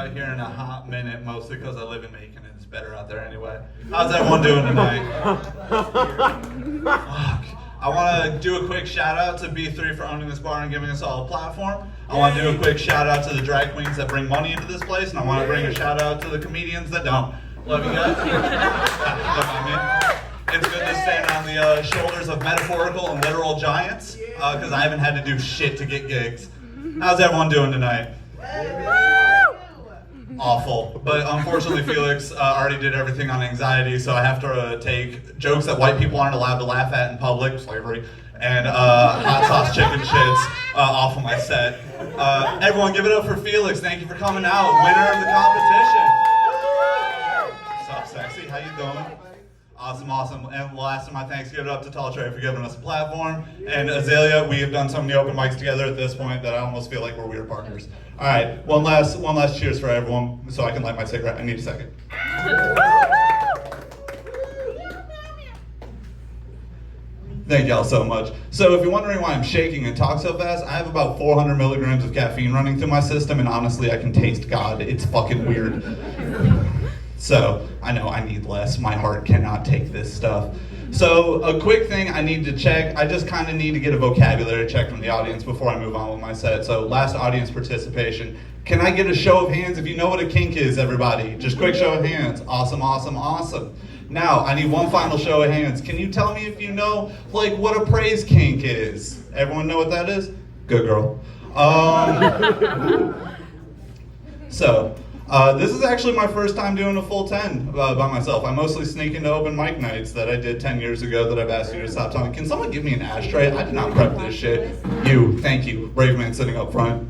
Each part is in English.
out here in a hot minute, mostly because I live in Macon and it's better out there anyway. How's everyone doing tonight? I want to do a quick shout out to B3 for owning this bar and giving us all a platform. I want to do a quick shout out to the drag queens that bring money into this place, and I want to bring a shout out to the comedians that don't. Love you guys. It's good to stand on the shoulders of metaphorical and literal giants, because I haven't had to do shit to get gigs. How's everyone doing tonight? Awful. But unfortunately, Felix already did everything on anxiety, so I have to take jokes that white people aren't allowed to laugh at in public, slavery, and hot sauce chicken shits off of my set. Everyone give it up for Felix. Thank you for coming out. Winner of the competition. What's up, sexy? How you doing? Awesome, awesome. And last of my thanks, give it up to Tall Trey for giving us a platform. And Azalea, we have done so many open mics together at this point that I almost feel like we're weird partners. All right, one last cheers for everyone so I can light my cigarette. I need a second. Thank y'all so much. So if you're wondering why I'm shaking and talk so fast, I have about 400 milligrams of caffeine running through my system, and honestly, I can taste God. It's fucking weird. So, I know I need less. My heart cannot take this stuff. So, a quick thing I need to check. I just kind of need to get a vocabulary check from the audience before I move on with my set. So, last audience participation. Can I get a show of hands if you know what a kink is, everybody? Just quick show of hands. Awesome, awesome, awesome. Now, I need one final show of hands. Can you tell me if you know, like, what a praise kink is? Everyone know what that is? Good girl. This is actually my first time doing a full 10 by myself. I mostly sneak into open mic nights that I did 10 years ago that I've asked you to stop talking. Can someone give me an ashtray? I did not prep this shit. You, thank you. Brave man sitting up front.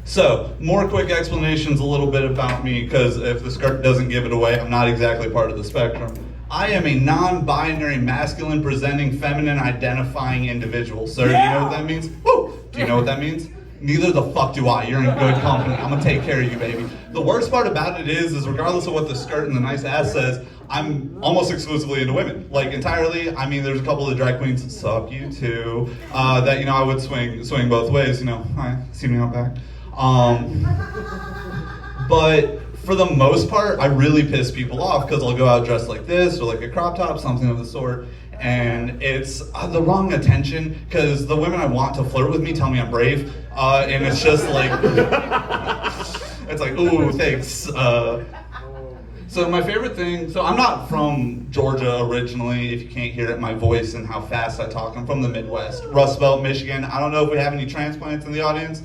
So, more quick explanations a little bit about me, because if the skirt doesn't give it away, I'm not exactly part of the spectrum. I am a non-binary, masculine presenting, feminine identifying individual. Sir, do you know what that means? Woo! Do you know what that means? Neither the fuck do I. You're in good company. I'm gonna take care of you, baby. The worst part about it is regardless of what the skirt and the nice ass says, I'm almost exclusively into women. Like, entirely. I mean, there's a couple of drag queens, suck you too, that, you know, I would swing both ways, you know. Hi, see me out back. But for the most part, I really piss people off because I'll go out dressed like this or like a crop top, something of the sort. And it's the wrong attention, because the women I want to flirt with me tell me I'm brave, and it's just like, it's like, ooh, thanks. So my favorite thing, so I'm not from Georgia originally, if you can't hear it in my voice and how fast I talk. I'm from the Midwest, Rust Belt, Michigan. I don't know if we have any transplants in the audience.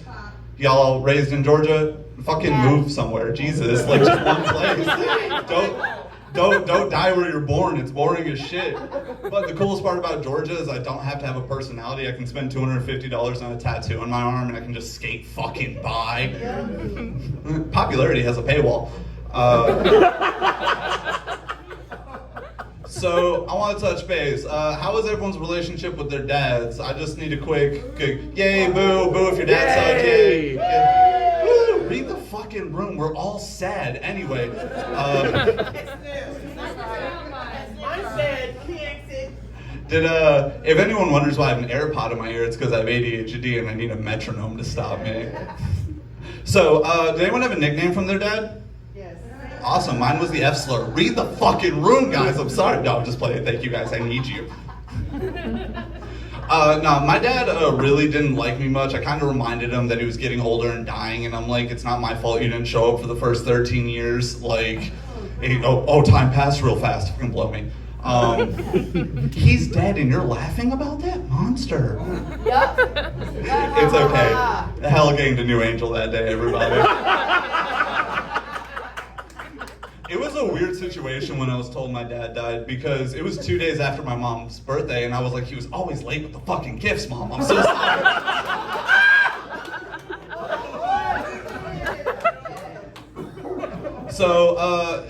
Y'all raised in Georgia? Fucking move somewhere, Jesus, like just one place. Don't die where you're born. It's boring as shit. But the coolest part about Georgia is I don't have to have a personality. I can spend $250 on a tattoo on my arm and I can just skate fucking by. Popularity has a paywall. So I want to touch base. How is everyone's relationship with their dads? I just need a quick yay, boo, boo if your dad sucks, yay. Woo, read the fucking room. We're all sad anyway. If anyone wonders why I have an AirPod in my ear, it's because I have ADHD and I need a metronome to stop me. So, did anyone have a nickname from their dad? Yes. Awesome, mine was the F slur. Read the fucking room, guys. I'm sorry. No, I'm just playing. Thank you, guys. I need you. No, my dad really didn't like me much. I kind of reminded him that he was getting older and dying, and I'm like, it's not my fault you didn't show up for the first 13 years. Like, time passed real fast. Fucking blow me. He's dead and you're laughing about that? Monster. Yep. It's okay. Hell gained a new angel that day, everybody. It was a weird situation when I was told my dad died, because it was 2 days after my mom's birthday, and I was like, he was always late with the fucking gifts, Mom. I'm so sorry. So,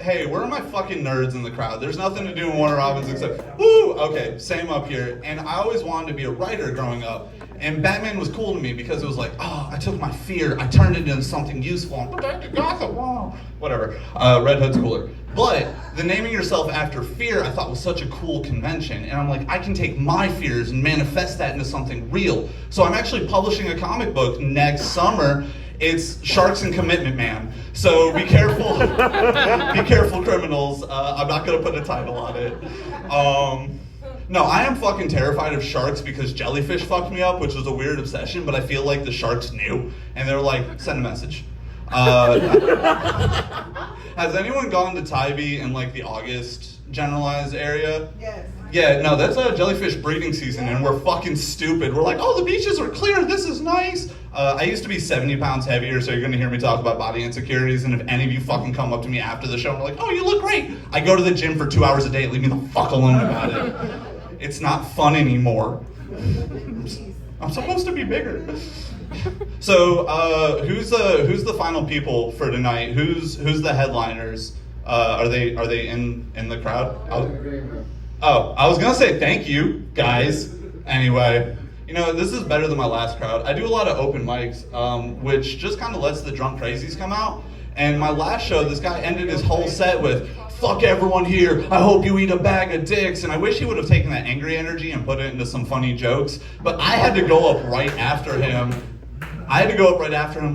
hey, where are my fucking nerds in the crowd? There's nothing to do in Warner Robins except, woo, okay, same up here. And I always wanted to be a writer growing up. And Batman was cool to me because it was like, oh, I took my fear, I turned it into something useful. Whatever, Red Hood's cooler. But the naming yourself after fear I thought was such a cool convention. And I'm like, I can take my fears and manifest that into something real. So I'm actually publishing a comic book next summer. It's Sharks and Commitment Man. So be careful, be careful, criminals. I'm not gonna put a title on it. No, I am fucking terrified of sharks because jellyfish fucked me up, which was a weird obsession, but I feel like the sharks knew, and they're like, send a message. Has anyone gone to Tybee in like the August generalized area? Yes. Yeah, no, that's a jellyfish breeding season, and we're fucking stupid. We're like, oh, the beaches are clear, this is nice. I used to be 70 pounds heavier, so you're gonna hear me talk about body insecurities, and if any of you fucking come up to me after the show and are like, oh, you look great, I go to the gym for 2 hours a day, leave me the fuck alone about it. It's not fun anymore. I'm supposed to be bigger. So, who's the final people for tonight? Who's the headliners? Are they in the crowd? I was gonna say thank you, guys. Anyway, you know, this is better than my last crowd. I do a lot of open mics, which just kind of lets the drunk crazies come out. And my last show, this guy ended his whole set with, fuck everyone here, I hope you eat a bag of dicks. And I wish he would have taken that angry energy and put it into some funny jokes. But I had to go up right after him.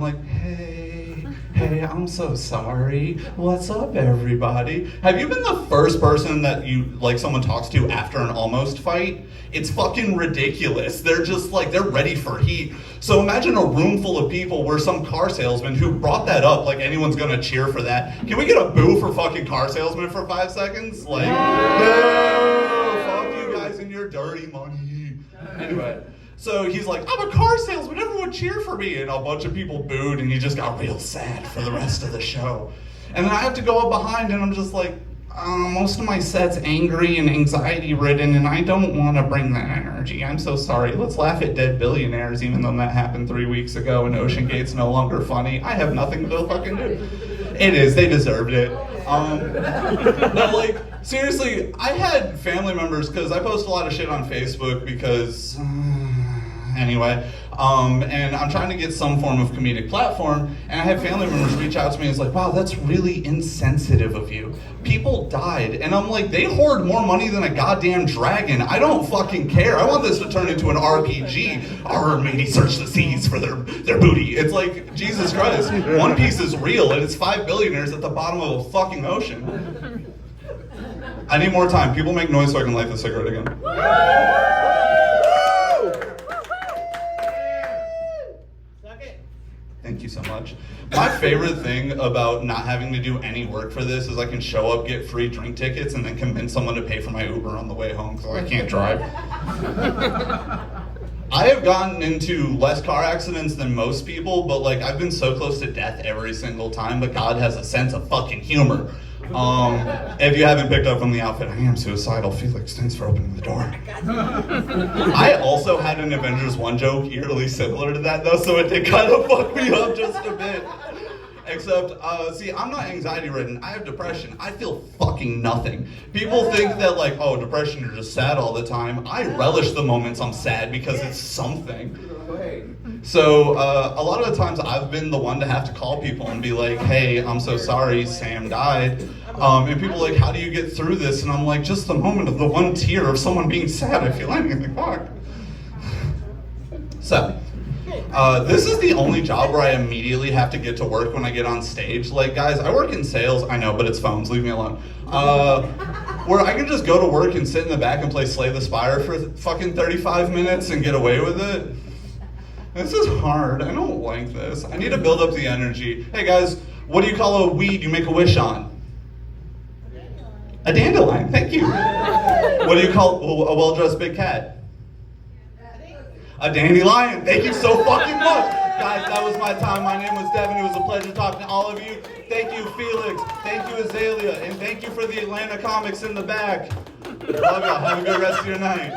Like, hey, I'm so sorry. What's up, everybody? Have you been the first person that someone talks to after an almost fight? It's fucking ridiculous. They're just like, they're ready for heat. So imagine a room full of people where some car salesman who brought that up, like anyone's gonna cheer for that. Can we get a boo for fucking car salesman for 5 seconds? Like, no, fuck you guys and your dirty money. Anyway. So he's like, I'm a car salesman, everyone cheer for me. And a bunch of people booed and he just got real sad for the rest of the show. And then I have to go up behind and I'm just like, most of my set's angry and anxiety ridden and I don't want to bring that energy. I'm so sorry. Let's laugh at dead billionaires even though that happened 3 weeks ago and Ocean Gate's no longer funny. I have nothing to fucking do. It is, they deserved it. But like, seriously, I had family members, because I post a lot of shit on Facebook because... Anyway, and I'm trying to get some form of comedic platform, and I had family members reach out to me and it's like, wow, that's really insensitive of you. People died, and I'm like, they hoard more money than a goddamn dragon. I don't fucking care. I want this to turn into an RPG. Our matey search the seas for their booty. It's like, Jesus Christ, One Piece is real, and it's 5 billionaires at the bottom of a fucking ocean. I need more time. People make noise so I can light the cigarette again. Thank you so much. My favorite thing about not having to do any work for this is I can show up, get free drink tickets, and then convince someone to pay for my Uber on the way home because I can't drive. I have gotten into less car accidents than most people, but like I've been so close to death every single time, but God has a sense of fucking humor. If you haven't picked up from the outfit, I am suicidal. Felix, thanks for opening the door. I also had an Avengers 1 joke eerily similar to that though, so it did kind of fuck me up just a bit. Except, see, I'm not anxiety ridden, I have depression. I feel fucking nothing. People think that like, oh, depression, you're just sad all the time. I relish the moments I'm sad because it's something. So a lot of the times I've been the one to have to call people and be like, hey, I'm so sorry, Sam died. And people are like, how do you get through this? And I'm like, just the moment of the one tear of someone being sad, I feel anything. Fuck. So, this is the only job where I immediately have to get to work when I get on stage. Like, guys, I work in sales. I know, but it's phones. Leave me alone. Where I can just go to work and sit in the back and play Slay the Spire for fucking 35 minutes and get away with it. This is hard. I don't like this. I need to build up the energy. Hey, guys, what do you call a weed you make a wish on? A dandelion. Thank you. What do you call a well-dressed big cat? A dandelion. Thank you so fucking much. Guys, that was my time. My name was Devin. It was a pleasure talking to all of you. Thank you, Felix. Thank you, Azalea. And thank you for the Atlanta comics in the back. Love y'all. Have a good rest of your night.